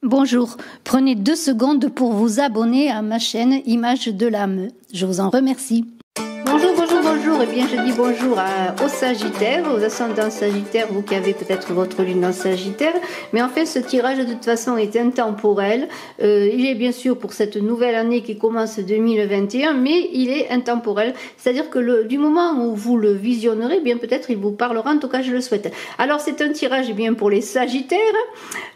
Bonjour, prenez 2 secondes pour vous abonner à ma chaîne Images de l'âme. Je vous en remercie. Bonjour, bonjour, bonjour. Eh bien, je dis bonjour aux Sagittaires, aux ascendants Sagittaires, vous qui avez peut-être votre lune en Sagittaire. Mais en fait, ce tirage, de toute façon, est intemporel. Il est bien sûr pour cette nouvelle année qui commence 2021, mais il est intemporel. C'est-à-dire que du moment où vous le visionnerez, eh bien peut-être il vous parlera. En tout cas, je le souhaite. Alors, c'est un tirage eh bien pour les Sagittaires.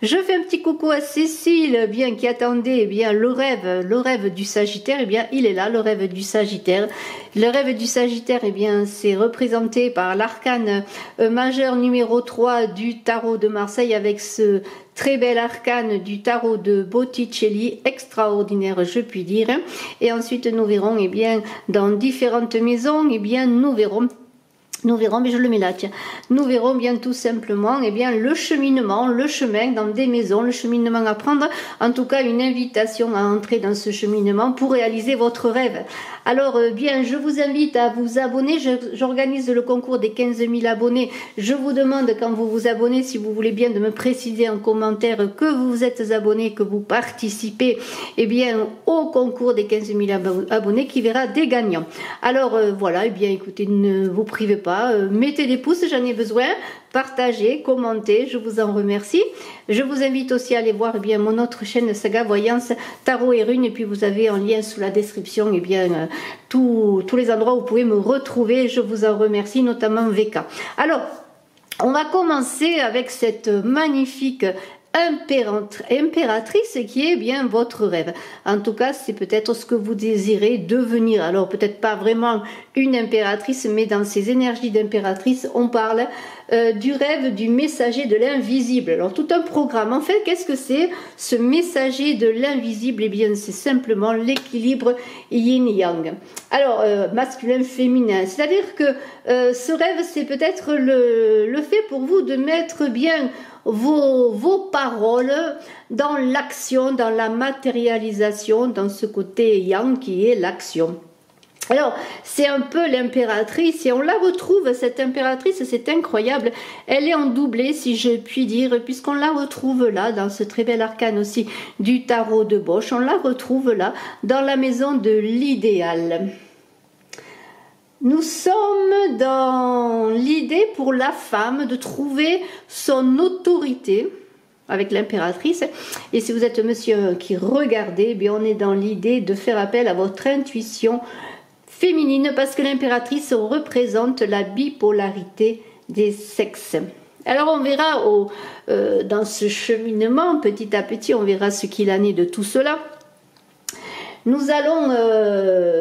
Je fais un petit coucou à Cécile, bien qui attendait eh bien le rêve du Sagittaire. Eh bien, il est là, le rêve du Sagittaire. Le rêve du Sagittaire, eh bien, c'est représenté par l'arcane majeur numéro 3 du tarot de Marseille avec ce très bel arcane du tarot de Botticelli, extraordinaire, je puis dire. Et ensuite, nous verrons, eh bien, dans différentes maisons, eh bien, nous verrons, mais je le mets là, tiens. Nous verrons bien tout simplement eh bien, le cheminement, le chemin dans des maisons, le cheminement à prendre. En tout cas, une invitation à entrer dans ce cheminement pour réaliser votre rêve. Alors, bien, je vous invite à vous abonner. J'organise le concours des 15 000 abonnés. Je vous demande, quand vous vous abonnez, si vous voulez bien de me préciser en commentaire que vous vous êtes abonné, que vous participez eh bien, au concours des 15 000 abonnés qui verra des gagnants. Alors, voilà, eh bien, écoutez, ne vous privez pas. Mettez des pouces, j'en ai besoin. Partagez, commentez, je vous en remercie. Je vous invite aussi à aller voir eh bien, mon autre chaîne Saga Voyance, Tarot et Runes. Et puis vous avez en lien sous la description eh bien, tous les endroits où vous pouvez me retrouver. Je vous en remercie, notamment VK. Alors, on va commencer avec cette magnifique impératrice qui est bien votre rêve. En tout cas, c'est peut-être ce que vous désirez devenir. Alors peut-être pas vraiment une impératrice, mais dans ces énergies d'impératrice, on parle du rêve du messager de l'invisible. Alors tout un programme. En fait, qu'est-ce que c'est ce messager de l'invisible? Eh bien, c'est simplement l'équilibre yin-yang. Alors masculin, féminin. C'est-à-dire que ce rêve, c'est peut-être le fait pour vous de mettre bien vos paroles dans l'action, dans la matérialisation, dans ce côté yang qui est l'action. Alors, c'est un peu l'impératrice et on la retrouve, cette impératrice, c'est incroyable. Elle est en doublé, si je puis dire, puisqu'on la retrouve là, dans ce très bel arcane aussi du tarot de Bosch. On la retrouve là, dans la maison de l'idéal. Nous sommes dans l'idée pour la femme de trouver son autorité avec l'impératrice. Et si vous êtes monsieur qui regardez, eh bien on est dans l'idée de faire appel à votre intuition féminine parce que l'impératrice représente la bipolarité des sexes. Alors on verra dans ce cheminement, petit à petit, on verra ce qu'il en est de tout cela. Nous allons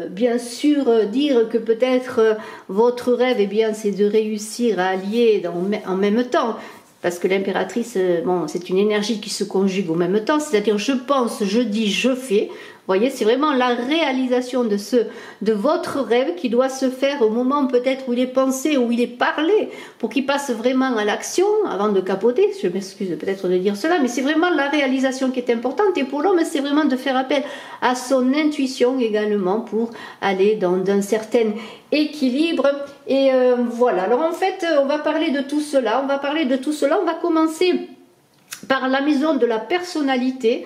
bien sûr dire que peut-être votre rêve, eh bien, c'est de réussir à allier en même temps, parce que l'impératrice, bon, c'est une énergie qui se conjugue au même temps, c'est-à-dire je pense, je dis, je fais. Vous voyez, c'est vraiment la réalisation de votre rêve qui doit se faire au moment peut-être où il est pensé, où il est parlé, pour qu'il passe vraiment à l'action avant de capoter. Je m'excuse peut-être de dire cela, mais c'est vraiment la réalisation qui est importante. Et pour l'homme, c'est vraiment de faire appel à son intuition également pour aller dans un certain équilibre. Et voilà. Alors en fait, on va parler de tout cela. On va commencer par la maison de la personnalité.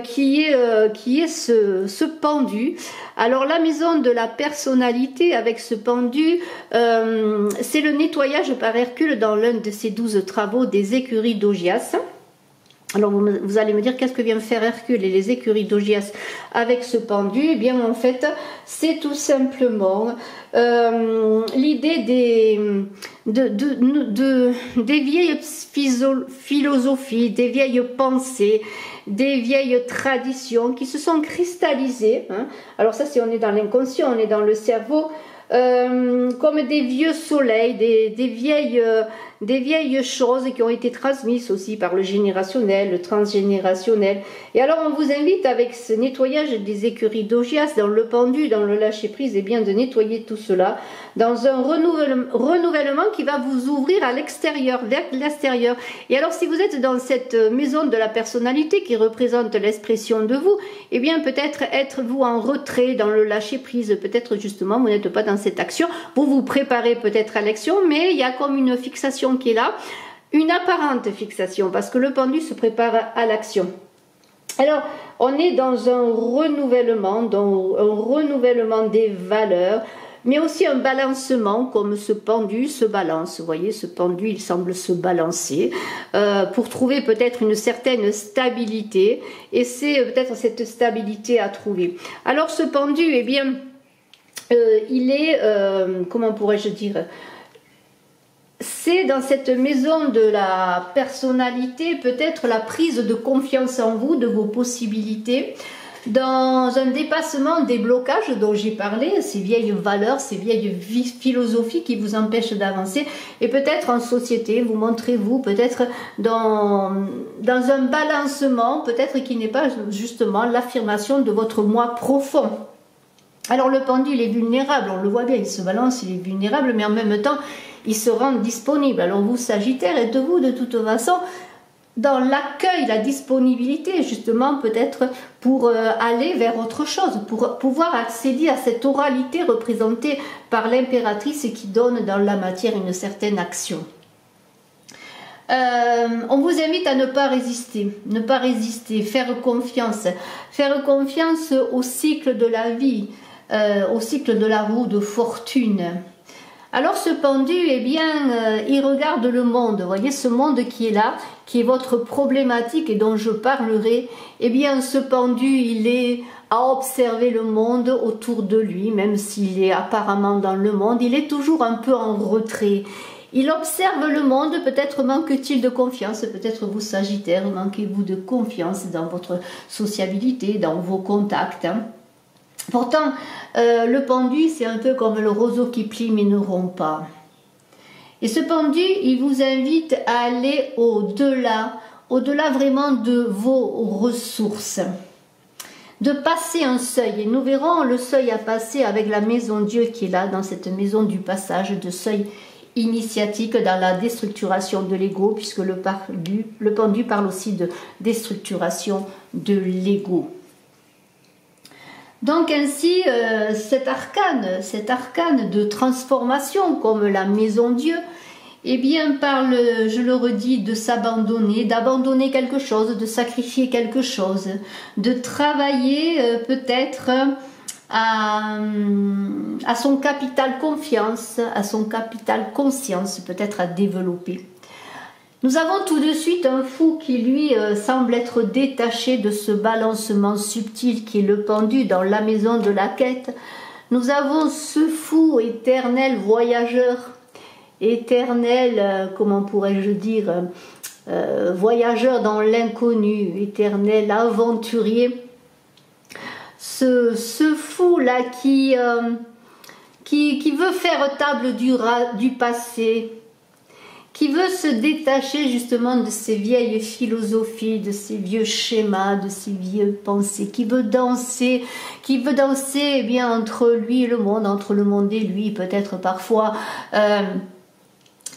Qui est ce pendu. Alors la maison de la personnalité avec ce pendu, c'est le nettoyage par Hercule dans l'un de ses 12 travaux des écuries d'Augias. Alors vous allez me dire qu'est-ce que vient faire Hercule et les écuries d'Augias avec ce pendu? Eh bien en fait c'est tout simplement l'idée des vieilles philosophies, des vieilles pensées, des vieilles traditions qui se sont cristallisées. Hein. Alors ça c'est on est dans l'inconscient, on est dans le cerveau. Comme des vieux soleils, des vieilles choses qui ont été transmises aussi par le générationnel, le transgénérationnel. Et alors on vous invite avec ce nettoyage des écuries d'Augias, dans le pendu, dans le lâcher prise, et bien de nettoyer tout cela dans un renouvellement qui va vous ouvrir à l'extérieur, vers l'extérieur. Et alors si vous êtes dans cette maison de la personnalité qui représente l'expression de vous, et bien peut-être êtes-vous en retrait dans le lâcher prise, peut-être justement vous n'êtes pas dans cette action, vous vous préparez peut-être à l'action, mais il y a comme une fixation qui est là, une apparente fixation, parce que le pendu se prépare à l'action. Alors, on est dans un renouvellement des valeurs, mais aussi un balancement, comme ce pendu se balance. Vous voyez, ce pendu, il semble se balancer pour trouver peut-être une certaine stabilité, et c'est peut-être cette stabilité à trouver. Alors, ce pendu, eh bien, il est, comment pourrais-je dire, c'est dans cette maison de la personnalité, peut-être la prise de confiance en vous, de vos possibilités, dans un dépassement des blocages dont j'ai parlé, ces vieilles valeurs, ces vieilles philosophies qui vous empêchent d'avancer, et peut-être en société, vous montrez-vous peut-être dans un balancement, peut-être qui n'est pas justement l'affirmation de votre moi profond. Alors le pendu, il est vulnérable, on le voit bien, il se balance, il est vulnérable, mais en même temps, il se rend disponible. Alors vous, Sagittaire, êtes-vous de toute façon dans l'accueil, la disponibilité, justement, peut-être pour aller vers autre chose, pour pouvoir accéder à cette oralité représentée par l'impératrice qui donne dans la matière une certaine action. On vous invite à ne pas résister, faire confiance au cycle de la vie, au cycle de la roue de fortune. Alors ce pendu, eh bien, il regarde le monde, vous voyez ce monde qui est là, qui est votre problématique et dont je parlerai. Eh bien, ce pendu, il est à observer le monde autour de lui, même s'il est apparemment dans le monde, il est toujours un peu en retrait. Il observe le monde, peut-être manque-t-il de confiance, peut-être vous, Sagittaire, manquez-vous de confiance dans votre sociabilité, dans vos contacts, hein. Pourtant, le pendu, c'est un peu comme le roseau qui plie mais ne rompt pas. Et ce pendu, il vous invite à aller au-delà vraiment de vos ressources, de passer un seuil. Et nous verrons le seuil à passer avec la maison Dieu qui est là, dans cette maison du passage, de seuil initiatique dans la déstructuration de l'ego, puisque le pendu parle aussi de déstructuration de l'ego. Donc ainsi, cet arcane de transformation, comme la maison Dieu, eh bien parle, je le redis, de s'abandonner, d'abandonner quelque chose, de sacrifier quelque chose, de travailler peut-être à son capital confiance, à son capital conscience, peut-être à développer. Nous avons tout de suite un fou qui lui semble être détaché de ce balancement subtil qui est le pendu dans la maison de la quête. Nous avons ce fou éternel voyageur, éternel, comment pourrais-je dire, voyageur dans l'inconnu, éternel aventurier. Ce fou-là qui veut faire table du passé, qui veut se détacher justement de ces vieilles philosophies, de ces vieux schémas, de ces vieilles pensées, qui veut danser eh bien, entre lui et le monde, entre le monde et lui, peut-être parfois,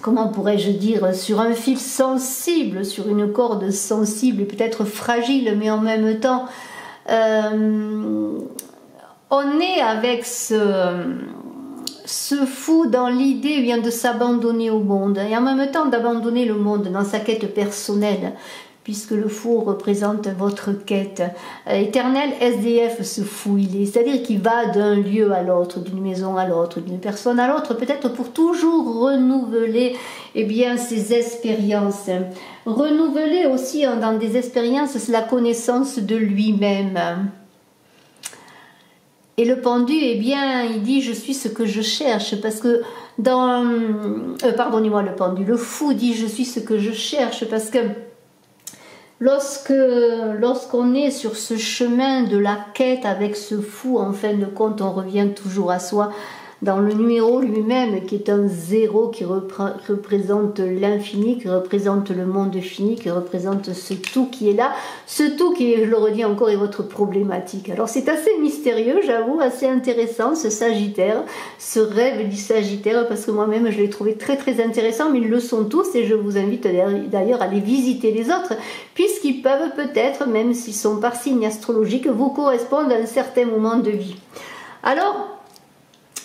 comment pourrais-je dire, sur un fil sensible, sur une corde sensible et peut-être fragile, mais en même temps, on est avec ce fou dans l'idée vient de s'abandonner au monde et en même temps d'abandonner le monde dans sa quête personnelle, puisque le fou représente votre quête éternelle. SDF, ce fou, il est, c'est-à-dire qu'il va d'un lieu à l'autre, d'une maison à l'autre, d'une personne à l'autre, peut-être pour toujours renouveler eh bien, ses expériences. Renouveler aussi dans des expériences, c'est la connaissance de lui-même. Et le pendu, eh bien, il dit « je suis ce que je cherche » parce que pardonnez-moi le pendu, le fou dit « je suis ce que je cherche » parce que lorsqu'on est sur ce chemin de la quête avec ce fou, en fin de compte, on revient toujours à soi, dans le numéro lui-même qui est un zéro qui représente l'infini, qui représente le monde fini, qui représente ce tout qui est là, ce tout qui, je le redis encore, est votre problématique. Alors c'est assez mystérieux, j'avoue, assez intéressant ce Sagittaire, ce rêve du Sagittaire, parce que moi-même je l'ai trouvé très très intéressant, mais ils le sont tous et je vous invite d'ailleurs à aller visiter les autres, puisqu'ils peuvent peut-être, même s'ils sont par signe astrologique, vous correspondre à un certain moment de vie. Alors,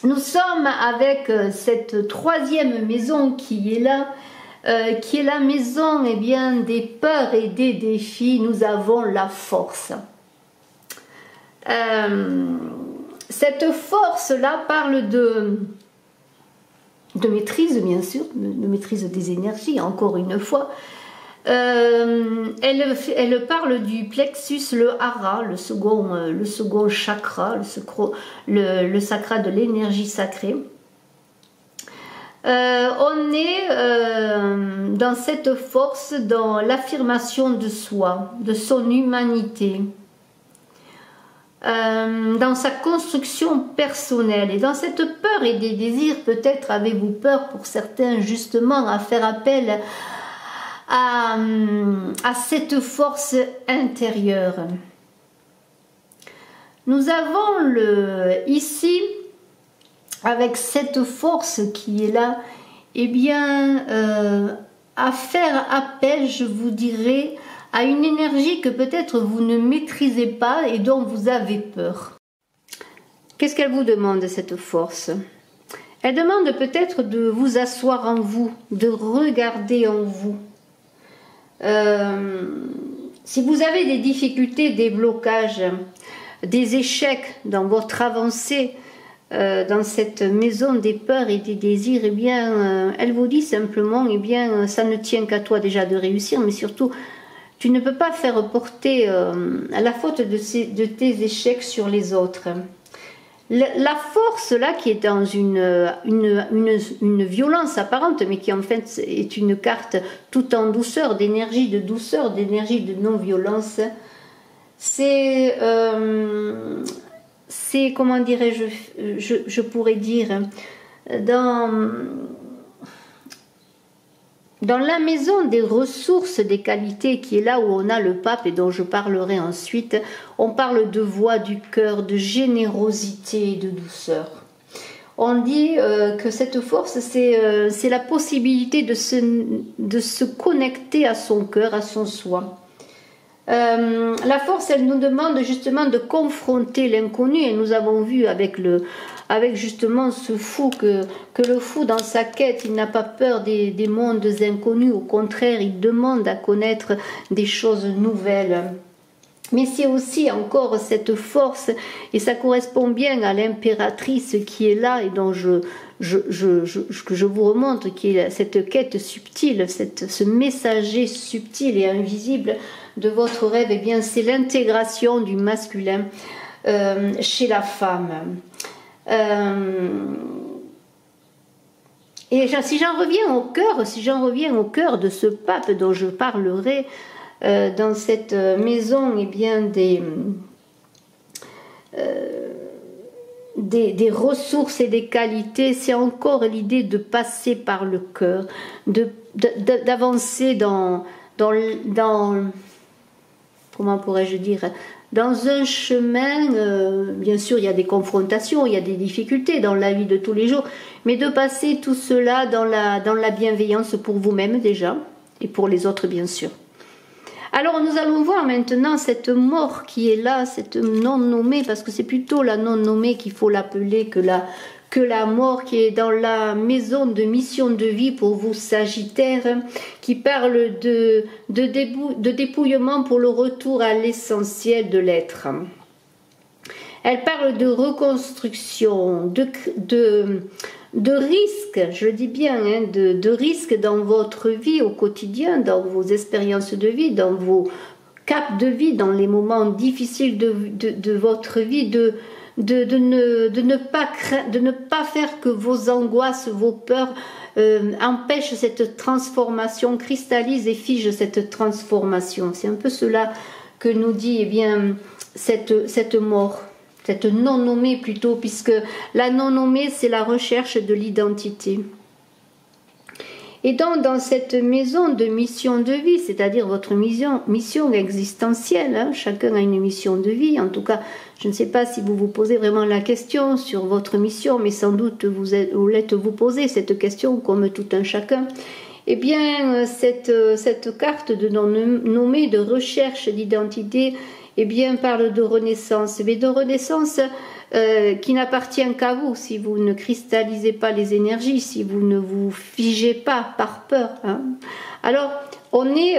nous sommes avec cette troisième maison qui est là, qui est la maison eh bien, des peurs et des défis, nous avons la force. Cette force-là parle de maîtrise, bien sûr, de maîtrise des énergies, encore une fois. Elle parle du plexus, le hara, le second chakra, le chakra de l'énergie sacrée. On est dans cette force, dans l'affirmation de soi, de son humanité, dans sa construction personnelle et dans cette peur et des désirs. Peut-être avez-vous peur pour certains justement à faire appel à cette force intérieure. Nous avons ici, avec cette force qui est là, eh bien, à faire appel, je vous dirais, à une énergie que peut-être vous ne maîtrisez pas et dont vous avez peur. Qu'est-ce qu'elle vous demande, cette force? Elle demande peut-être de vous asseoir en vous, de regarder en vous. Si vous avez des difficultés, des blocages, des échecs dans votre avancée, dans cette maison des peurs et des désirs, eh bien, elle vous dit simplement, eh bien, ça ne tient qu'à toi déjà de réussir, mais surtout, tu ne peux pas faire porter la faute de tes échecs sur les autres. La force là qui est dans une violence apparente, mais qui en fait est une carte tout en douceur, d'énergie de non-violence, c'est comment dirais-je, je pourrais dire, dans la maison des ressources, des qualités, qui est là où on a le pape et dont je parlerai ensuite, on parle de voix du cœur, de générosité et de douceur. On dit que cette force, c'est la possibilité de se connecter à son cœur, à son soi. La force, elle nous demande justement de confronter l'inconnu, et nous avons vu avec justement ce fou que le fou dans sa quête, il n'a pas peur des mondes inconnus, au contraire il demande à connaître des choses nouvelles. Mais c'est aussi encore cette force, et ça correspond bien à l'impératrice qui est là et dont que je vous remontre, qui est cette quête subtile, ce messager subtil et invisible de votre rêve. Eh bien, c'est l'intégration du masculin chez la femme. Et si j'en reviens au cœur de ce pape dont je parlerai dans cette maison, eh bien des ressources et des qualités, c'est encore l'idée de passer par le cœur, d'avancer dans comment pourrais-je dire, dans un chemin, bien sûr il y a des confrontations, il y a des difficultés dans la vie de tous les jours, mais de passer tout cela dans la bienveillance pour vous-même déjà, et pour les autres bien sûr. Alors nous allons voir maintenant cette mort qui est là, cette non nommée, parce que c'est plutôt la non nommée qu'il faut l'appeler que la mort, qui est dans la maison de mission de vie pour vous Sagittaires, qui parle de dépouillement pour le retour à l'essentiel de l'être. Elle parle de reconstruction, de risque, je dis bien, hein, de risque dans votre vie au quotidien, dans vos expériences de vie, dans vos caps de vie, dans les moments difficiles de votre vie, de ne pas faire que vos angoisses, vos peurs empêchent cette transformation, cristallisent et figent cette transformation. C'est un peu cela que nous dit eh bien, cette mort. Cette non-nommée plutôt, puisque la non-nommée, c'est la recherche de l'identité. Et donc, dans cette maison de mission de vie, c'est-à-dire votre mission existentielle, hein, chacun a une mission de vie, en tout cas, je ne sais pas si vous vous posez vraiment la question sur votre mission, mais sans doute vous posez cette question comme tout un chacun. Eh bien, cette carte de non-nommée, de recherche d'identité, eh bien, parle de renaissance, mais de renaissance qui n'appartient qu'à vous, si vous ne cristallisez pas les énergies, si vous ne vous figez pas par peur. Hein. Alors, on est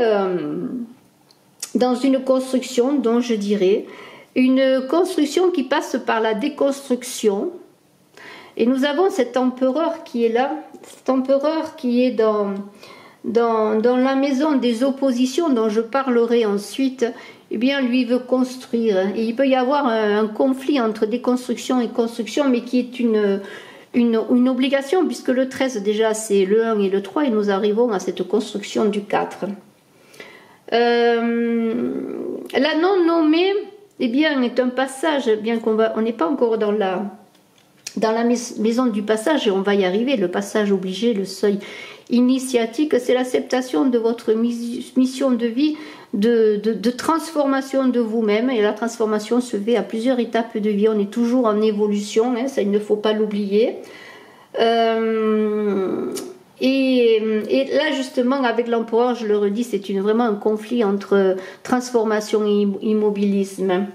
dans une construction dont je dirais, une construction qui passe par la déconstruction. Et nous avons cet empereur qui est là, cet empereur qui est dans la maison des oppositions dont je parlerai ensuite. Eh bien, lui veut construire. Et il peut y avoir un conflit entre déconstruction et construction, mais qui est une obligation, puisque le 13, déjà, c'est le 1 et le 3, et nous arrivons à cette construction du 4. La non-nommée, eh bien, est un passage, bien on n'est pas encore dans la maison du passage, et on va y arriver, le passage obligé, le seuil initiatique, c'est l'acceptation de votre mission de vie, de transformation de vous-même, et la transformation se fait à plusieurs étapes de vie, on est toujours en évolution, hein, ça il ne faut pas l'oublier. Et là justement avec l'empereur, je le redis, c'est vraiment un conflit entre transformation et immobilisme.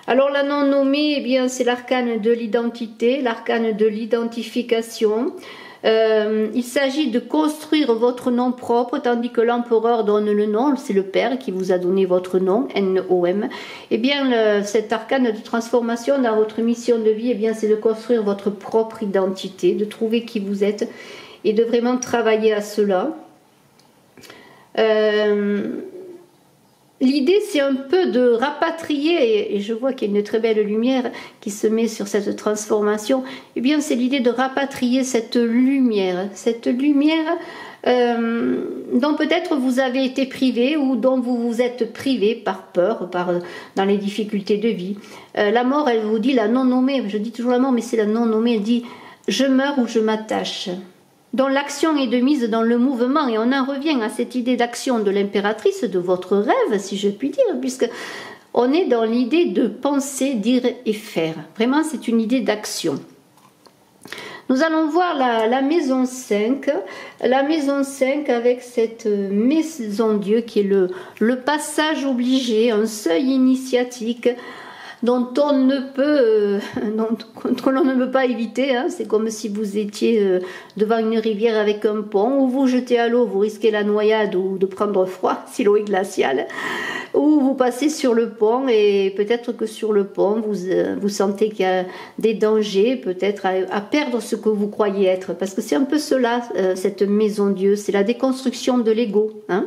Alors la non-nommée, eh bien c'est l'arcane de l'identité, l'arcane de l'identification. Il s'agit de construire votre nom propre, tandis que l'empereur donne le nom, c'est le Père qui vous a donné votre nom, N-O-M. Eh bien, cet arcane de transformation dans votre mission de vie, eh bien, c'est de construire votre propre identité, de trouver qui vous êtes et de vraiment travailler à cela. L'idée, c'est un peu de rapatrier, et je vois qu'il y a une très belle lumière qui se met sur cette transformation, eh bien, c'est l'idée de rapatrier cette lumière dont peut-être vous avez été privé ou dont vous vous êtes privé par peur, dans les difficultés de vie. La mort, elle vous dit, la non-nommée, je dis toujours la mort, mais c'est la non-nommée, elle dit « je meurs ou je m'attache ». Dont l'action est de mise dans le mouvement, et on en revient à cette idée d'action de l'impératrice, de votre rêve, si je puis dire, puisque on est dans l'idée de penser, dire et faire. Vraiment, c'est une idée d'action. Nous allons voir la maison 5, avec cette maison Dieu qui est le passage obligé, un seuil initiatique, dont on ne peut pas éviter, hein. C'est comme si vous étiez devant une rivière avec un pont, où vous jetez à l'eau, vous risquez la noyade ou de prendre froid si l'eau est glaciale, ou vous passez sur le pont et peut-être que sur le pont vous sentez qu'il y a des dangers, peut-être à perdre ce que vous croyez être, parce que c'est un peu cela, cette maison Dieu, c'est la déconstruction de l'ego, hein.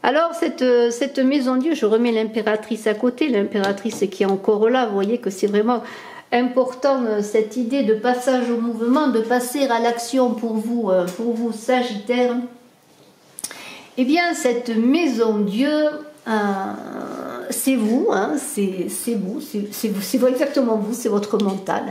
Alors cette maison Dieu, je remets l'impératrice à côté, l'impératrice qui est encore là, vous voyez que c'est vraiment important cette idée de passage au mouvement, de passer à l'action pour vous Sagittaire. Eh bien cette maison Dieu, c'est vous, hein, c'est vous, exactement vous, c'est votre mental.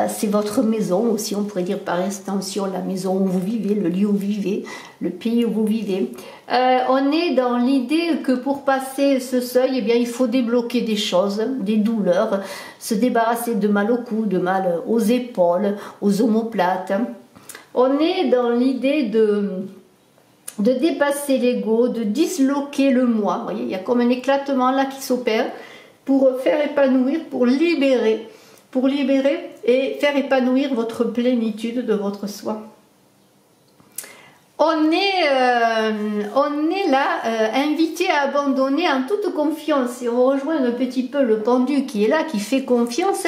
C'est votre maison aussi, on pourrait dire par extension la maison où vous vivez, le lieu où vous vivez, le pays où vous vivez. On est dans l'idée que pour passer ce seuil, eh bien, il faut débloquer des choses, des douleurs, se débarrasser de mal au cou, de mal aux épaules, aux omoplates. On est dans l'idée de dépasser l'ego, de disloquer le moi. Vous voyez, il y a comme un éclatement là qui s'opère pour faire épanouir, pour libérer et faire épanouir votre plénitude de votre soi. On est là, invité à abandonner en toute confiance, et on rejoint un petit peu le pendu qui est là, qui fait confiance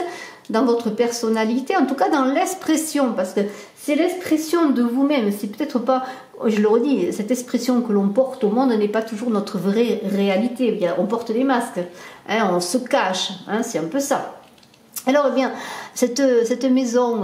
dans votre personnalité, en tout cas dans l'expression, parce que c'est l'expression de vous-même, c'est peut-être pas, je le redis, cette expression que l'on porte au monde n'est pas toujours notre vraie réalité. On porte des masques, hein, on se cache, hein, c'est un peu ça. Alors, eh bien, cette maison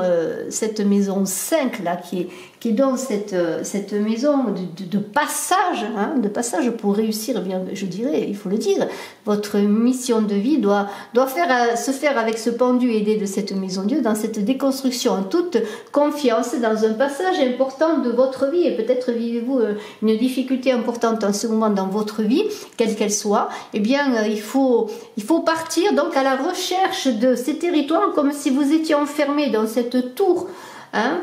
5 là, qui est donc cette maison de passage, hein, de passage pour réussir, eh bien, je dirais, il faut le dire, votre mission de vie doit se faire avec ce pendu aidé de cette maison Dieu, dans cette déconstruction en toute confiance, dans un passage important de votre vie, et peut-être vivez-vous une difficulté importante en ce moment dans votre vie, quelle qu'elle soit. Eh bien, il faut partir donc à la recherche de ces territoires, comme si vous étiez enfermé dans cette tour hein,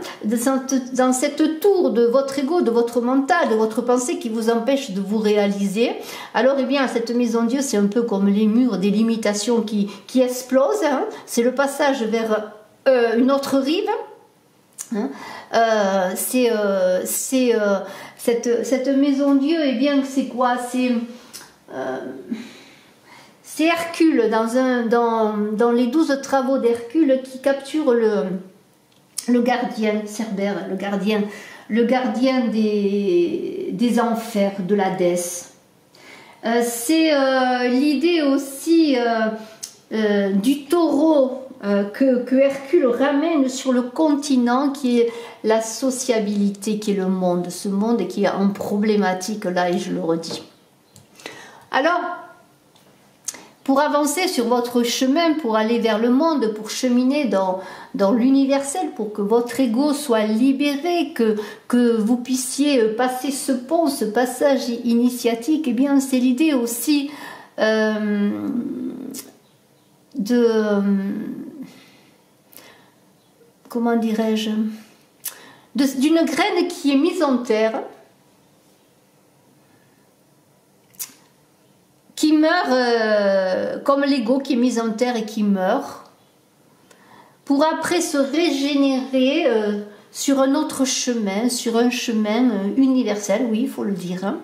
dans cette tour de votre ego, de votre mental, de votre pensée qui vous empêche de vous réaliser. Alors, eh bien, cette maison Dieu, c'est un peu comme les murs des limitations qui explosent. Hein. C'est le passage vers une autre rive. Hein. Cette maison Dieu, eh bien, c'est quoi? C'est Hercule dans les 12 travaux d'Hercule qui capture le gardien, Cerbère, le gardien des enfers, de l'Hadès. C'est l'idée aussi du taureau que Hercule ramène sur le continent, qui est la sociabilité, qui est le monde, ce monde qui est en problématique là, et je le redis. Alors, pour avancer sur votre chemin, pour aller vers le monde, pour cheminer dans l'universel, pour que votre ego soit libéré, que vous puissiez passer ce pont, ce passage initiatique, eh bien c'est l'idée aussi comment dirais-je, d'une graine qui est mise en terre, qui meurt comme l'ego qui est mis en terre et qui meurt, pour après se régénérer sur un autre chemin, sur un chemin universel, oui, il faut le dire. Hein.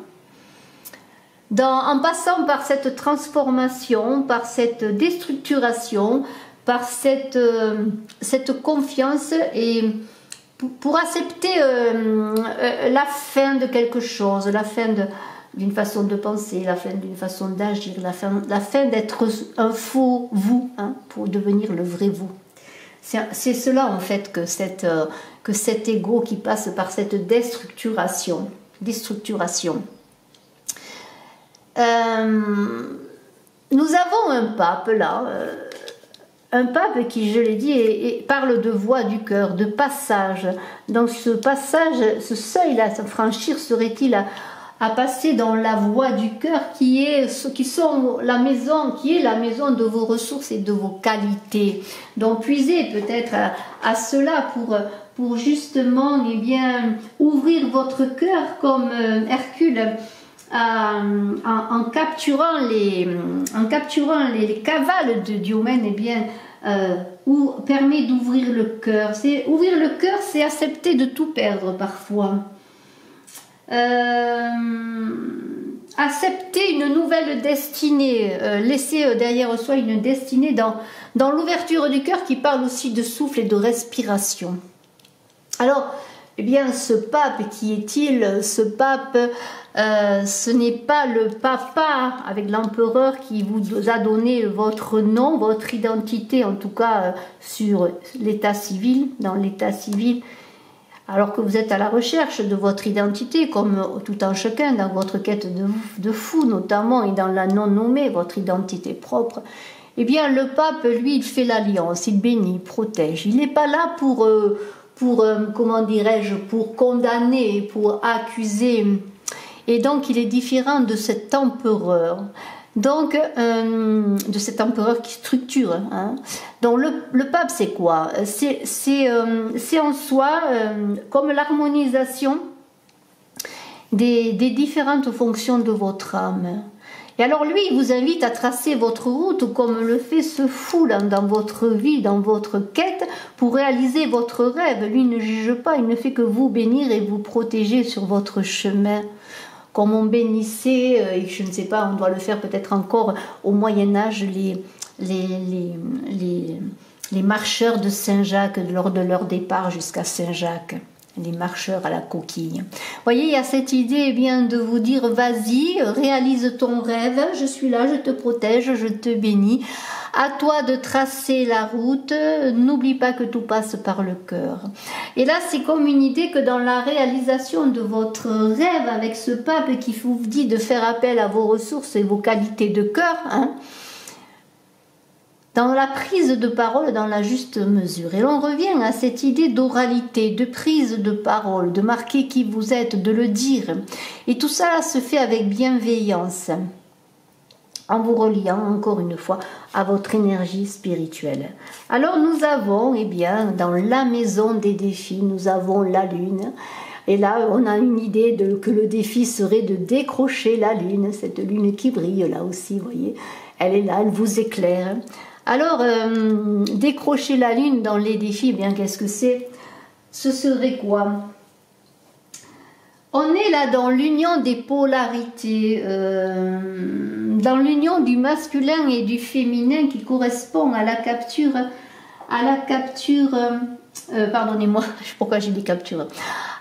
En passant par cette transformation, par cette déstructuration, par cette confiance, et pour accepter la fin de quelque chose, la fin d'une façon de penser, la fin d'une façon d'agir, la fin d'être un faux vous, hein, pour devenir le vrai vous. C'est cela en fait que cet ego qui passe par cette déstructuration. Nous avons un pape là, un pape qui, je l'ai dit, parle de voie du cœur, de passage. Donc ce passage, ce seuil-là, à franchir, serait-il à passer dans la voie du cœur qui est la maison de vos ressources et de vos qualités. Donc puisez peut-être à cela pour justement eh bien, ouvrir votre cœur comme Hercule en capturant les cavales de Diomède, eh bien, où permet d'ouvrir le cœur. Ouvrir le cœur, c'est accepter de tout perdre parfois. Accepter une nouvelle destinée, laisser derrière soi une destinée dans l'ouverture du cœur qui parle aussi de souffle et de respiration. Alors, eh bien, ce pape, qui est-il? Ce pape, ce n'est pas le papa avec l'empereur qui vous a donné votre nom, votre identité, en tout cas sur l'état civil, dans l'état civil, alors que vous êtes à la recherche de votre identité, comme tout un chacun dans votre quête de fou notamment, et dans la non-nommée, votre identité propre. Eh bien, le pape, lui, il fait l'alliance, il bénit, il protège. Il n'est pas là pour comment dirais-je, pour condamner, pour accuser. Et donc, il est différent de cet empereur. Donc, de cet empereur qui structure. Hein. Donc, le pape, c'est quoi? C'est en soi comme l'harmonisation des différentes fonctions de votre âme. Et alors, lui, il vous invite à tracer votre route comme le fait ce fou là, dans votre vie, dans votre quête, pour réaliser votre rêve. Lui ne juge pas, il ne fait que vous bénir et vous protéger sur votre chemin. Comme on bénissait, et je ne sais pas, on doit le faire peut-être encore au Moyen-Âge, les marcheurs de Saint-Jacques lors de leur départ jusqu'à Saint-Jacques, les marcheurs à la coquille. Vous voyez, il y a cette idée eh bien, de vous dire, vas-y, réalise ton rêve, je suis là, je te protège, je te bénis. À toi de tracer la route, n'oublie pas que tout passe par le cœur. Et là, c'est comme une idée que dans la réalisation de votre rêve, avec ce pape qui vous dit de faire appel à vos ressources et vos qualités de cœur, hein, dans la prise de parole dans la juste mesure. Et l'on revient à cette idée d'oralité, de prise de parole, de marquer qui vous êtes, de le dire. Et tout ça se fait avec bienveillance. en vous reliant encore une fois à votre énergie spirituelle. Alors nous avons, eh bien, dans la maison des défis, nous avons la lune. Et là, on a une idée que le défi serait de décrocher la lune, cette lune qui brille là aussi, vous voyez. Elle est là, elle vous éclaire. Alors, décrocher la lune dans les défis, eh bien, qu'est-ce que c'est? Ce serait quoi? On est là dans l'union des polarités, dans l'union du masculin et du féminin qui correspond à la capture, pardonnez-moi, pourquoi j'ai dit capture,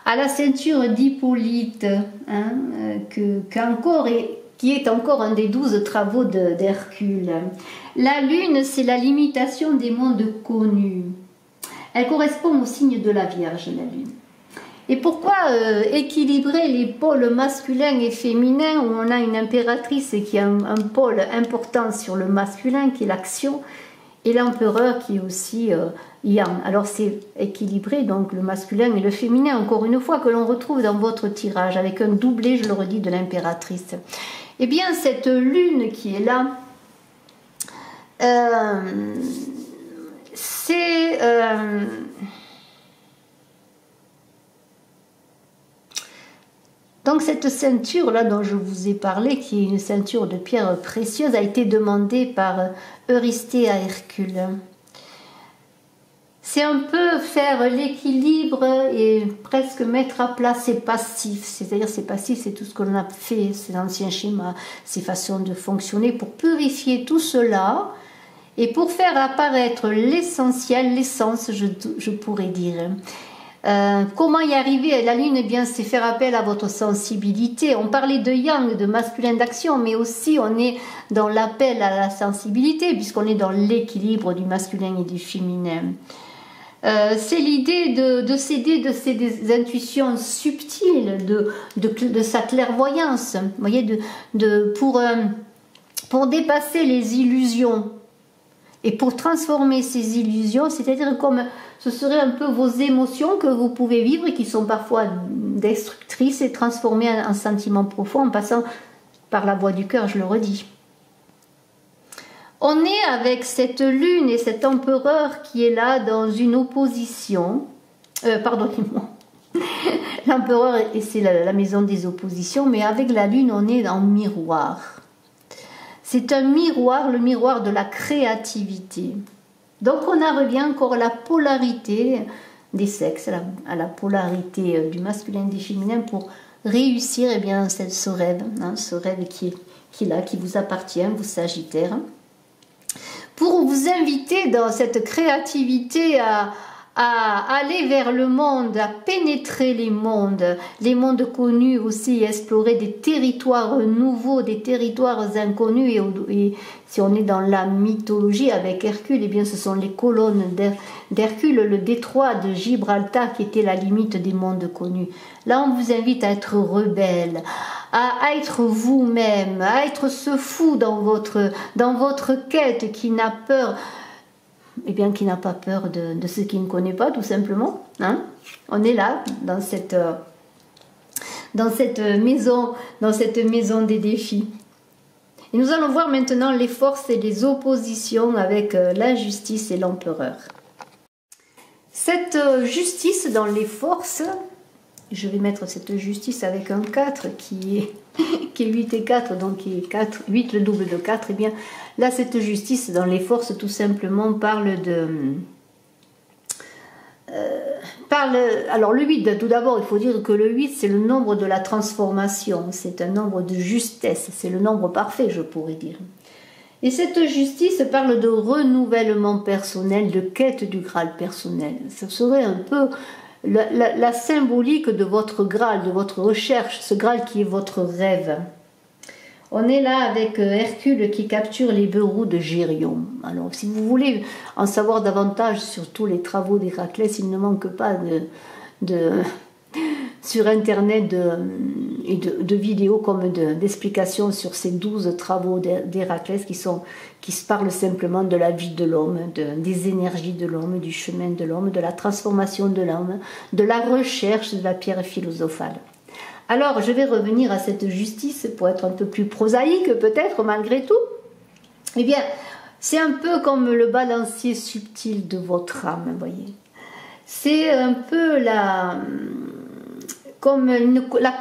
à la ceinture d'Hippolyte, hein, qui est encore un des 12 travaux d'Hercule. La lune, c'est la limitation des mondes connus. Elle correspond au signe de la Vierge, la lune. Et pourquoi équilibrer les pôles masculins et féminins où on a une impératrice qui a un pôle important sur le masculin qui est l'action et l'empereur qui est aussi yang. Alors c'est équilibré donc le masculin et le féminin encore une fois que l'on retrouve dans votre tirage avec un doublé, je le redis, de l'impératrice. Eh bien cette lune qui est là, c'est... Donc cette ceinture-là dont je vous ai parlé, qui est une ceinture de pierres précieuses, a été demandée par Eurysthée à Hercule. C'est un peu faire l'équilibre et presque mettre à plat ses passifs. C'est-à-dire ses passifs, c'est tout ce que l'on a fait, ces anciens schémas, ces façons de fonctionner, pour purifier tout cela et pour faire apparaître l'essentiel, l'essence, je pourrais dire. Comment y arriver? La lune, eh bien, c'est faire appel à votre sensibilité. On parlait de yang, de masculin d'action, mais aussi on est dans l'appel à la sensibilité, puisqu'on est dans l'équilibre du masculin et du féminin. C'est l'idée de s'aider de ces intuitions subtiles, de sa clairvoyance, vous voyez, pour dépasser les illusions. Et pour transformer ces illusions, c'est-à-dire comme ce serait un peu vos émotions que vous pouvez vivre et qui sont parfois destructrices et transformer en sentiments profonds en passant par la voie du cœur, je le redis. On est avec cette lune et cet empereur qui est là dans une opposition. Pardonnez-moi. L'empereur, c'est la maison des oppositions, mais avec la lune, on est en miroir. C'est un miroir, le miroir de la créativité. Donc on en revient encore à la polarité des sexes, à la polarité du masculin et du féminin pour réussir eh bien, ce rêve, hein, ce rêve qui est là, qui vous appartient, vous Sagittaires. Pour vous inviter dans cette créativité à aller vers le monde, à pénétrer les mondes connus aussi, explorer des territoires nouveaux, des territoires inconnus. Et si on est dans la mythologie avec Hercule, eh bien ce sont les colonnes d'Hercule, le détroit de Gibraltar qui était la limite des mondes connus. Là, on vous invite à être rebelle, à être vous-même, à être ce fou dans votre quête qui n'a peur. Eh bien, qui n'a pas peur de ce qu'il ne connaît pas, tout simplement. Hein. On est là, dans cette maison des défis. Et nous allons voir maintenant les forces et les oppositions avec la justice et l'empereur. Cette justice dans les forces, je vais mettre cette justice avec un 4 qui est 8 et 4, donc qui est 4, 8 le double de 4, eh bien là cette justice dans les forces tout simplement parle alors le 8, tout d'abord il faut dire que le 8 c'est le nombre de la transformation, c'est un nombre de justesse, c'est le nombre parfait je pourrais dire. Et cette justice parle de renouvellement personnel, de quête du Graal personnel. Ce serait un peu la symbolique de votre Graal, de votre recherche, ce Graal qui est votre rêve. On est là avec Hercule qui capture les verrous de Gérion. Alors, si vous voulez en savoir davantage sur tous les travaux d'Héraclès, il ne manque pas sur Internet de vidéos comme d'explications sur ces 12 travaux d'Héraclès qui se parlent simplement de la vie de l'homme, des énergies de l'homme, du chemin de l'homme, de la transformation de l'homme, de la recherche de la pierre philosophale. Alors, je vais revenir à cette justice pour être un peu plus prosaïque peut-être malgré tout. Eh bien, c'est un peu comme le balancier subtil de votre âme, vous voyez. C'est un peu la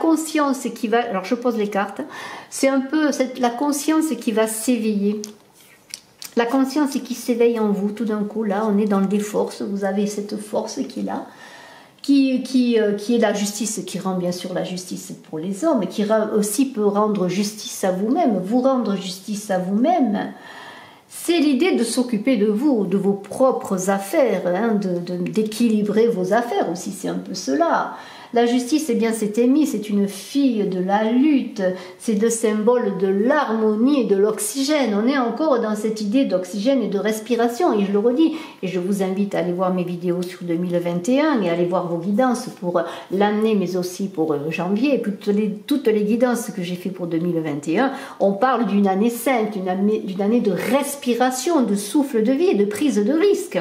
conscience qui va... Alors, je pose les cartes. C'est un peu la conscience qui va s'éveiller. La conscience qui s'éveille en vous, tout d'un coup, là, on est dans des forces. Vous avez cette force qui est là. Qui est la justice, qui rend bien sûr la justice pour les hommes, et qui aussi peut rendre justice à vous-même, vous rendre justice à vous-même. C'est l'idée de s'occuper de vous, de vos propres affaires, hein, d'équilibrer vos affaires aussi, c'est un peu cela. La justice, eh bien, c'est Amy, c'est une fille de la lutte, c'est le symbole de l'harmonie et de l'oxygène. On est encore dans cette idée d'oxygène et de respiration, et je le redis, et je vous invite à aller voir mes vidéos sur 2021 et à aller voir vos guidances pour l'année, mais aussi pour janvier, et puis toutes les guidances que j'ai fait pour 2021. On parle d'une année sainte, d'une année de respiration, de souffle de vie et de prise de risque.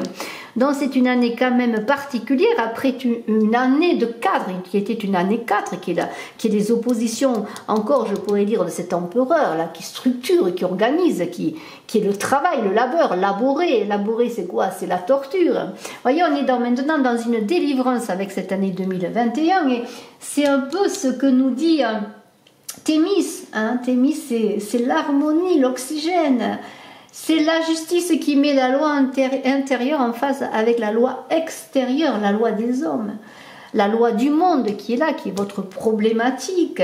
Donc c'est une année quand même particulière après une année de cadre, qui était une année 4, qui est des oppositions, encore je pourrais dire, de cet empereur là, qui structure, qui organise, qui est le travail, le labeur, laborer c'est quoi? C'est la torture. Vous voyez, on est maintenant dans une délivrance avec cette année 2021, et c'est un peu ce que nous dit Thémis, hein. Thémis, c'est l'harmonie, l'oxygène. C'est la justice qui met la loi intérieure en face avec la loi extérieure, la loi des hommes. La loi du monde qui est là, qui est votre problématique.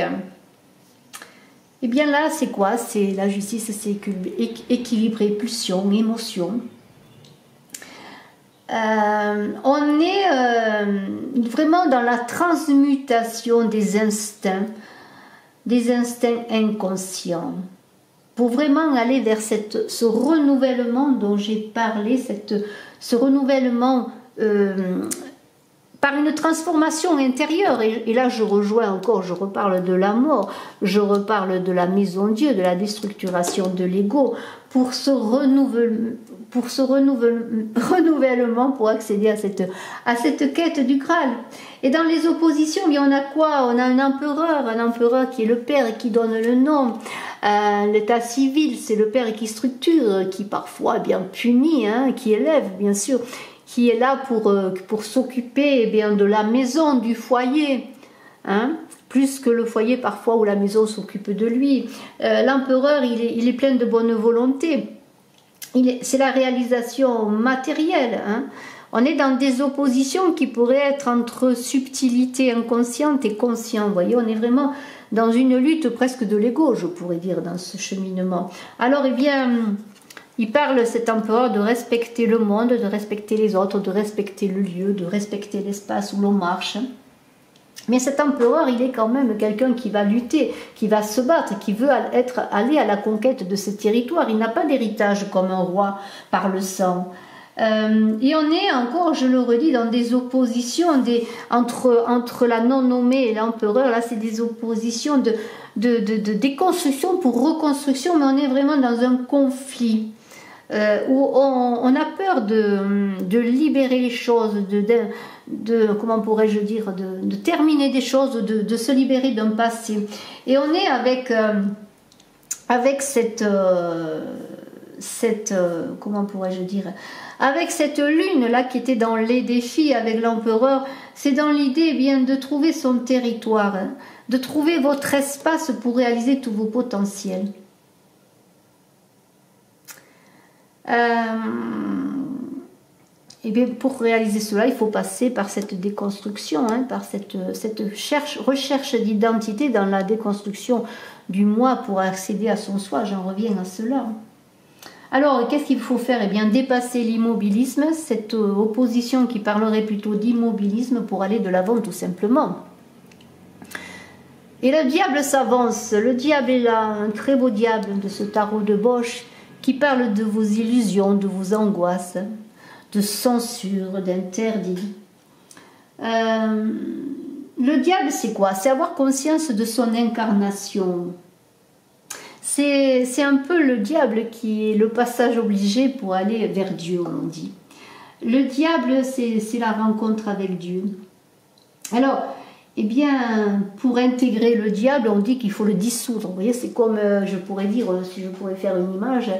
Et bien là, c'est quoi? C'est la justice, c'est équilibrer pulsion, émotion. On est vraiment dans la transmutation des instincts inconscients, pour vraiment aller vers ce renouvellement dont j'ai parlé, ce renouvellement par une transformation intérieure. Et là, je rejoins encore, je reparle de la mort, je reparle de la maison Dieu, de la déstructuration de l'ego, pour ce renouvellement, pour accéder à cette quête du Graal. Et dans les oppositions, il y en a quoi? On a un empereur qui est le père et qui donne le nom. L'état civil, c'est le père qui structure, qui parfois bien punit, hein, qui élève, bien sûr, qui est là pour s'occuper, eh bien, de la maison, du foyer, hein, plus que le foyer parfois où la maison s'occupe de lui. L'empereur, il est plein de bonne volonté. C'est la réalisation matérielle, hein. On est dans des oppositions qui pourraient être entre subtilité inconsciente et conscient. Vous voyez, on est vraiment dans une lutte presque de l'ego, je pourrais dire, dans ce cheminement. Alors, eh bien, il parle, cet empereur, de respecter le monde, de respecter les autres, de respecter le lieu, de respecter l'espace où l'on marche. Mais cet empereur, il est quand même quelqu'un qui va lutter, qui va se battre, qui veut aller à la conquête de ce territoire. Il n'a pas d'héritage comme un roi par le sang. Et on est encore, je le redis, dans des oppositions entre la non-nommée et l'empereur. Là, c'est des oppositions de déconstruction pour reconstruction, mais on est vraiment dans un conflit où on a peur de libérer les choses, comment pourrais-je dire, de terminer des choses, de se libérer d'un passé. Et on est avec cette comment pourrais-je dire, avec cette lune là qui était dans les défis avec l'empereur. C'est dans l'idée, eh bien, de trouver son territoire, hein, de trouver votre espace pour réaliser tous vos potentiels. Et bien, pour réaliser cela, il faut passer par cette déconstruction, hein, par cette recherche d'identité dans la déconstruction du moi pour accéder à son soi. J'en reviens à cela. Alors, qu'est-ce qu'il faut faire? Eh bien, dépasser l'immobilisme, cette opposition qui parlerait plutôt d'immobilisme pour aller de l'avant tout simplement. Et le diable s'avance. Le diable est là, un très beau diable de ce tarot de Bosch qui parle de vos illusions, de vos angoisses, de censure, d'interdit. Le diable, c'est quoi? C'est avoir conscience de son incarnation. C'est un peu le diable qui est le passage obligé pour aller vers Dieu, on dit. Le diable, c'est la rencontre avec Dieu. Alors, eh bien, pour intégrer le diable, on dit qu'il faut le dissoudre. Vous voyez, c'est comme, je pourrais dire, si je pourrais faire une image,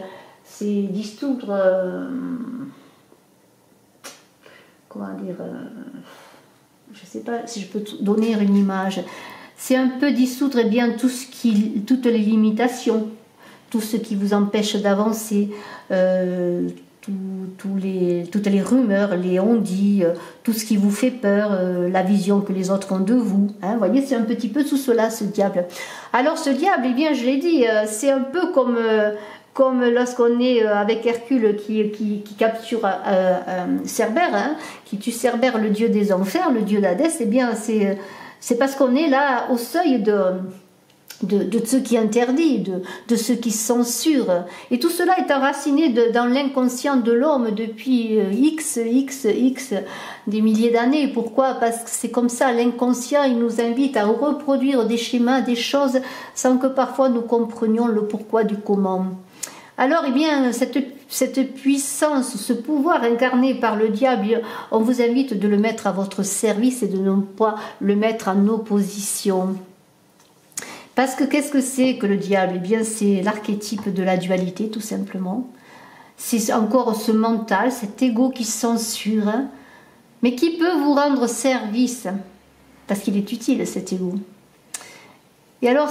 c'est dissoudre, comment dire, je ne sais pas si je peux donner une image, c'est un peu dissoudre eh bien, toutes les limitations, tout ce qui vous empêche d'avancer, toutes les rumeurs, les on-dit, tout ce qui vous fait peur, la vision que les autres ont de vous. Hein, vous voyez, c'est un petit peu tout cela, ce diable. Alors ce diable, eh bien, je l'ai dit, c'est un peu comme lorsqu'on est avec Hercule qui capture Cerbère, hein, qui tue Cerbère, le dieu des enfers, le dieu d'Hadès, eh bien, c'est parce qu'on est là au seuil de ce qui interdit, de ce qui censure. Et tout cela est enraciné dans l'inconscient de l'homme depuis X des milliers d'années. Pourquoi? Parce que c'est comme ça, l'inconscient, il nous invite à reproduire des schémas, des choses, sans que parfois nous comprenions le pourquoi du comment. Alors, eh bien, cette puissance, ce pouvoir incarné par le diable, on vous invite de le mettre à votre service et de ne pas le mettre en opposition. Parce que qu'est-ce que c'est que le diable? Eh bien, c'est l'archétype de la dualité, tout simplement. C'est encore ce mental, cet ego qui censure, hein, mais qui peut vous rendre service, parce qu'il est utile, cet ego. Et alors,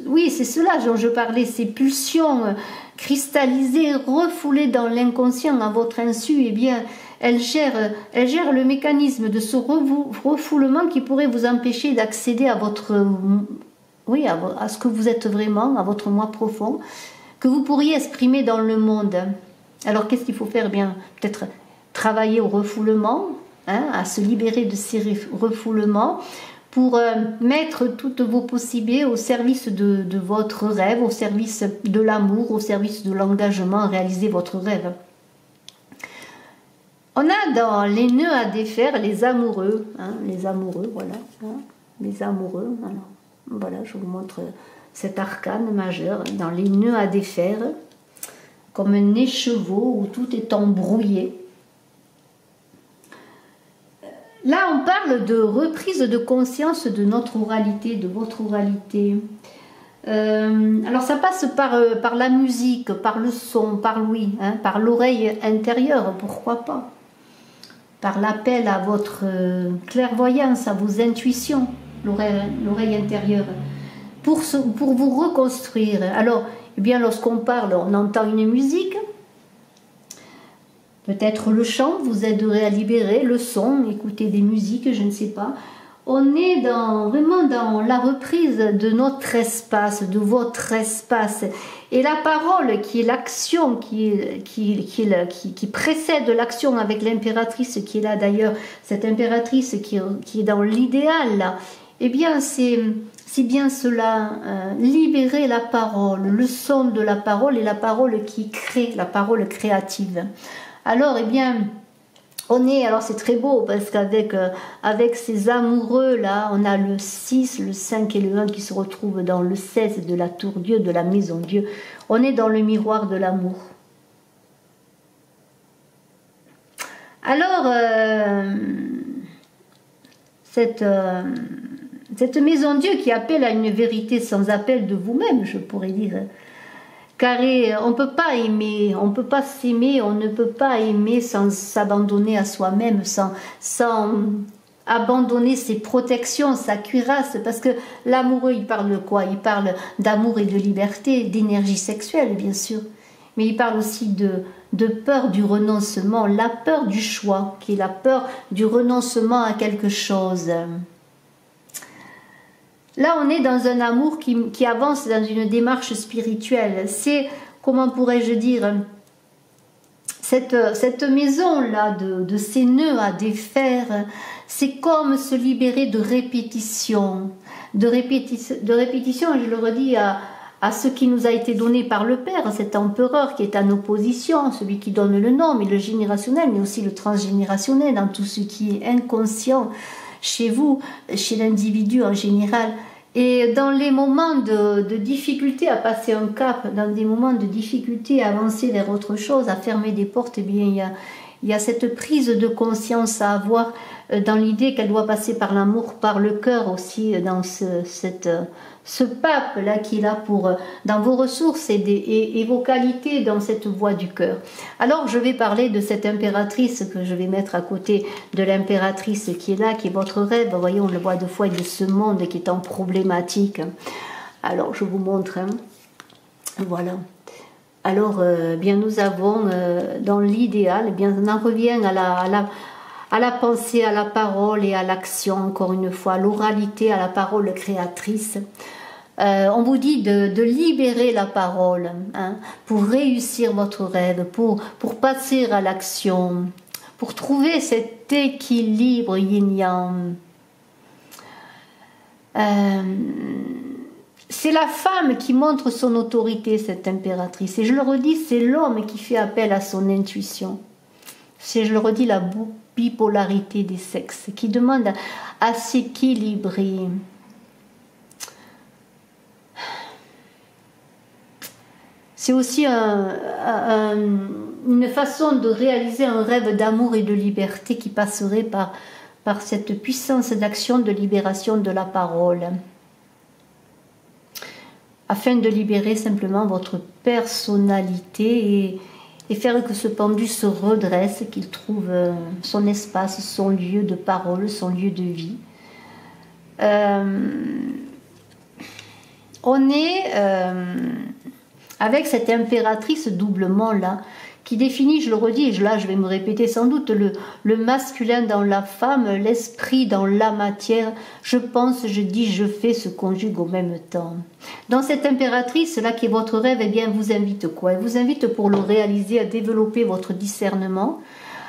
oui, c'est cela dont je parlais, ces pulsions cristallisées, refoulées dans l'inconscient à votre insu, eh bien, elle gère le mécanisme de ce refoulement qui pourrait vous empêcher d'accéder à votre, oui, à ce que vous êtes vraiment, à votre moi profond, que vous pourriez exprimer dans le monde. Alors, qu'est-ce qu'il faut faire? Eh bien, peut-être travailler au refoulement, hein, à se libérer de ces refoulements, pour mettre toutes vos possibilités au service de votre rêve, au service de l'amour, au service de l'engagement à réaliser votre rêve. On a dans les nœuds à défaire les amoureux, hein, voilà, hein, les amoureux. Alors, voilà, je vous montre cet arcane majeur dans les nœuds à défaire, comme un écheveau où tout est embrouillé. Là, on parle de reprise de conscience de notre oralité, de votre oralité. Alors, ça passe par la musique, par le son, par l'ouïe, hein, par l'oreille intérieure, pourquoi pas. Par l'appel à votre clairvoyance, à vos intuitions, l'oreille intérieure, pour vous reconstruire. Alors, eh bien, lorsqu'on parle, on entend une musique. Peut-être le chant vous aiderait à libérer le son, écouter des musiques, je ne sais pas. On est vraiment dans la reprise de notre espace, de votre espace. Et la parole, qui est l'action, qui précède l'action avec l'impératrice qui est là d'ailleurs, cette impératrice qui est dans l'idéal là, eh bien c'est bien cela, libérer la parole, le son de la parole et la parole qui crée, la parole créative. Alors, eh bien, alors c'est très beau parce qu'avec ces amoureux là, on a le 6, le 5 et le 1 qui se retrouvent dans le 16 de la tour Dieu, de la maison Dieu. On est dans le miroir de l'amour. Alors, cette maison Dieu qui appelle à une vérité sans appel de vous-même, je pourrais dire. Car on ne peut pas aimer, on ne peut pas s'aimer, on ne peut pas aimer sans s'abandonner à soi-même, sans abandonner ses protections, sa cuirasse, parce que l'amoureux, il parle de quoi? Il parle d'amour et de liberté, d'énergie sexuelle, bien sûr, mais il parle aussi de peur du renoncement, la peur du choix, qui est la peur du renoncement à quelque chose. Là, on est dans un amour qui avance dans une démarche spirituelle. C'est, comment pourrais-je dire, cette maison-là de ces nœuds à défaire, c'est comme se libérer de répétition. De répétition, et je le redis, à ce qui nous a été donné par le Père, cet empereur qui est en opposition, celui qui donne le nom, mais le générationnel, mais aussi le transgénérationnel, dans tout ce qui est inconscient, chez vous, chez l'individu en général. Et dans les moments de difficulté à passer un cap, dans des moments de difficulté à avancer vers autre chose, à fermer des portes, eh bien, il y a cette prise de conscience à avoir dans l'idée qu'elle doit passer par l'amour, par le cœur aussi, dans ce pape-là qui est là pour, dans vos ressources et vos qualités dans cette voie du cœur. Alors je vais parler de cette impératrice que je vais mettre à côté de l'impératrice qui est là, qui est votre rêve. Vous voyez, on le voit deux fois, de ce monde qui est en problématique. Alors je vous montre, hein. Voilà. Alors, bien nous avons dans l'idéal, bien on en revient à la pensée, à la parole et à l'action, encore une fois, à l'oralité, à la parole créatrice. On vous dit de libérer la parole, hein, pour réussir votre rêve, pour passer à l'action, pour trouver cet équilibre yin-yang. C'est la femme qui montre son autorité, cette impératrice. Et je le redis, c'est l'homme qui fait appel à son intuition. C'est, je le redis, la bipolarité des sexes, qui demande à s'équilibrer. C'est aussi une façon de réaliser un rêve d'amour et de liberté qui passerait par cette puissance d'action de libération de la parole, afin de libérer simplement votre personnalité et faire que ce pendu se redresse, qu'il trouve son espace, son lieu de parole, son lieu de vie. On est avec cette impératrice doublement là, qui définit, je le redis, et là je vais me répéter sans doute, le masculin dans la femme, l'esprit dans la matière, je pense, je dis, je fais, se conjuguent au même temps. Dans cette impératrice, là qui est votre rêve, eh bien, elle vous invite quoi? Elle vous invite pour le réaliser à développer votre discernement,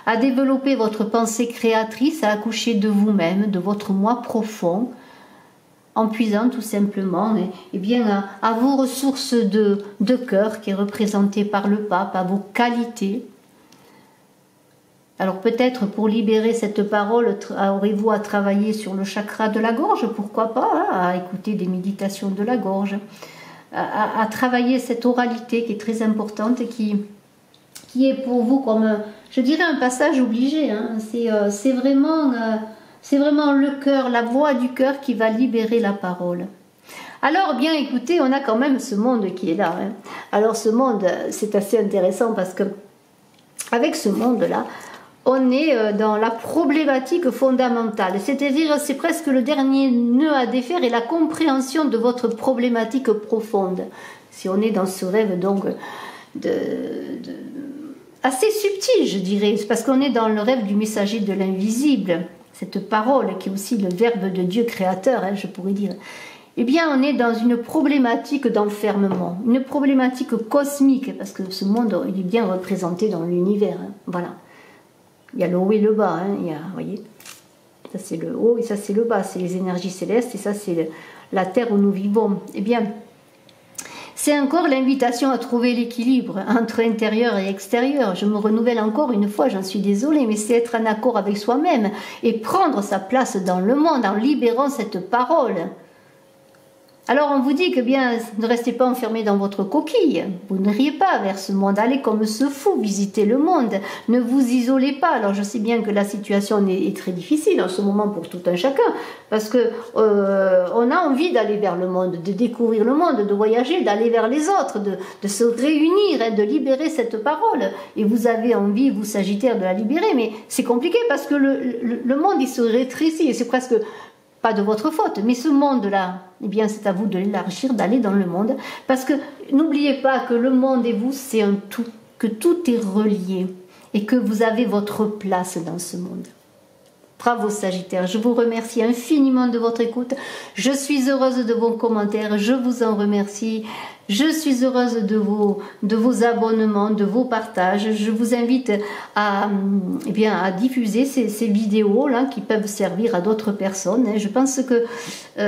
à développer votre pensée créatrice, à accoucher de vous-même, de votre moi profond, en puisant tout simplement eh bien, à vos ressources de cœur qui est représentée par le pape, à vos qualités. Alors peut-être pour libérer cette parole, aurez-vous à travailler sur le chakra de la gorge, pourquoi pas, hein, à écouter des méditations de la gorge, à travailler cette oralité qui est très importante et qui est pour vous comme, je dirais, un passage obligé. Hein. C'est vraiment le cœur, la voix du cœur qui va libérer la parole. Alors, bien écoutez, on a quand même ce monde qui est là. Hein. Alors, ce monde, c'est assez intéressant parce que, avec ce monde-là, on est dans la problématique fondamentale. C'est-à-dire, c'est presque le dernier nœud à défaire et la compréhension de votre problématique profonde. Si on est dans ce rêve, donc, assez subtil, je dirais, parce qu'on est dans le rêve du messager de l'invisible. Cette parole qui est aussi le verbe de Dieu créateur, hein, je pourrais dire, eh bien on est dans une problématique d'enfermement, une problématique cosmique, parce que ce monde il est bien représenté dans l'univers, hein, voilà. Il y a le haut et le bas, hein, il y a, vous voyez, ça c'est le haut et ça c'est le bas, c'est les énergies célestes et ça c'est la terre où nous vivons. Eh bien, c'est encore l'invitation à trouver l'équilibre entre intérieur et extérieur. Je me renouvelle encore une fois, j'en suis désolée, mais c'est être en accord avec soi-même et prendre sa place dans le monde en libérant cette parole. Alors on vous dit que bien, ne restez pas enfermé dans votre coquille, vous ne riez pas vers ce monde, allez comme ce fou, visitez le monde, ne vous isolez pas. Alors je sais bien que la situation est très difficile en ce moment pour tout un chacun, parce que on a envie d'aller vers le monde, de découvrir le monde, de voyager, d'aller vers les autres, de se réunir, hein, de libérer cette parole. Et vous avez envie, vous Sagittaire, de la libérer, mais c'est compliqué parce que le monde il se rétrécit et c'est presque pas de votre faute, mais ce monde-là, eh bien, c'est à vous de l'élargir, d'aller dans le monde, parce que n'oubliez pas que le monde et vous, c'est un tout, que tout est relié, et que vous avez votre place dans ce monde. Bravo Sagittaire, je vous remercie infiniment de votre écoute, je suis heureuse de vos commentaires, je vous en remercie, je suis heureuse de vos abonnements, de vos partages, je vous invite à diffuser ces vidéos-là qui peuvent servir à d'autres personnes. Je pense que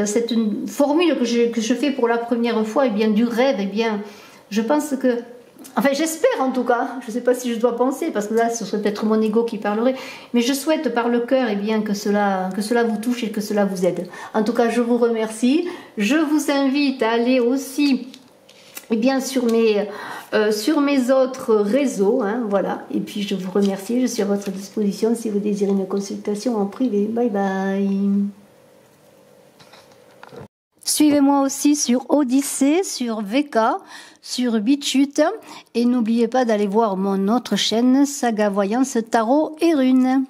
c'est une formule que je fais pour la première fois, du rêve, je pense que enfin, j'espère en tout cas, je ne sais pas si je dois penser, parce que là, ce serait peut-être mon ego qui parlerait, mais je souhaite par le cœur que cela vous touche et que cela vous aide. En tout cas, je vous remercie. Je vous invite à aller aussi et bien sur mes autres réseaux, hein, voilà. Et puis je vous remercie, je suis à votre disposition si vous désirez une consultation en privé. Bye bye. Suivez-moi aussi sur Odyssée, sur VK, sur BitChute et n'oubliez pas d'aller voir mon autre chaîne Saga Voyance Tarot et Runes.